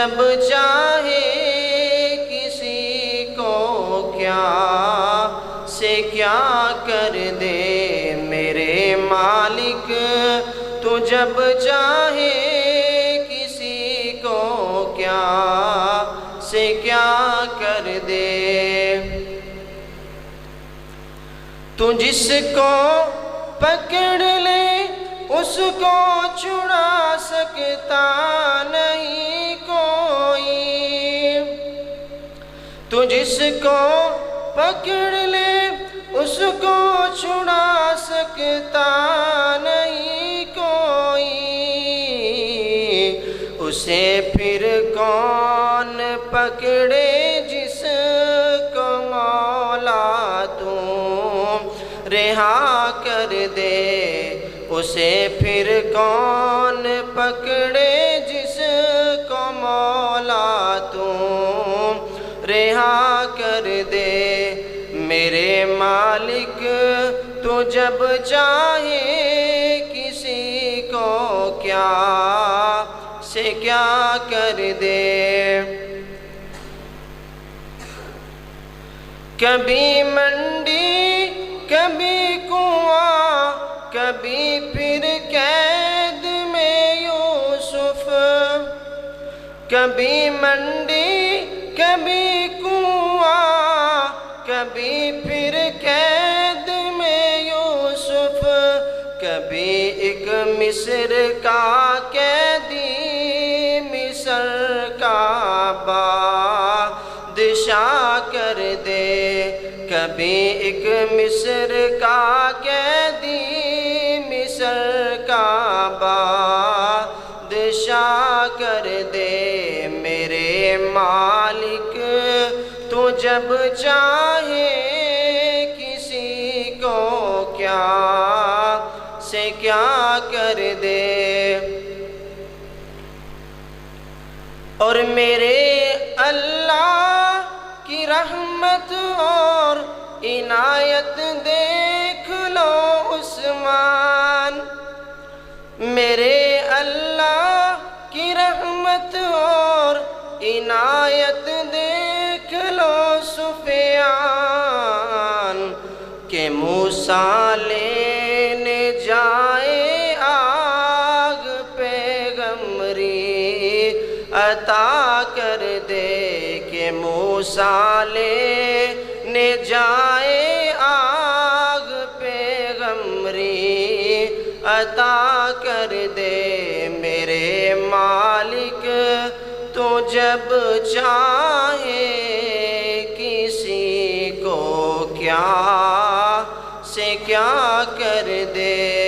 جب چاہے کسی کو کیا سے کیا کر دے میرے مالک، تو جب چاہے کسی کو کیا سے کیا کر دے۔ تو جس کو پکڑ لے اس کو چھڑا سکتا نہیں کوئی، تو جس کو پکڑ لے اس کو چھڑا سکتا نہیں کوئی، اسے پھر کون پکڑے جس کو مولا تو رہا کر دے، اسے پھر کون پکڑے جس کو مولا تو رہا کر دے۔ میرے مالک تو جب چاہے کسی کو کیا سے کیا کر دے۔ کبھی منڈی کبھی کنواں کبھی پھر قید میں یوسف، کبھی منڈی کبھی کنواں کبھی پھر قید میں یوسف، کبھی ایک مصر کا قیدی مصر کا بادشاہ کر دے، کبھی ایک مصر کا قیدی مصر کا بادشاہ کر دے۔ میرے مالک تو جب چاہے کسی کو کیا سے کیا کر دے۔ اور میرے اللہ کی رحمت اور عنایت دیکھ لو عثمان، میرے اللہ کی رحمت اور عنایت دیکھ لو سفیان، کہ موسیٰ لینے جائے آگ پیغمبری عطا کر دے، کہ موسیٰ لینے جائے آگ پیغمبری عطا کر دے۔ میرے مالک تو جب چاہے کسی کو کیا سے کیا کر دے۔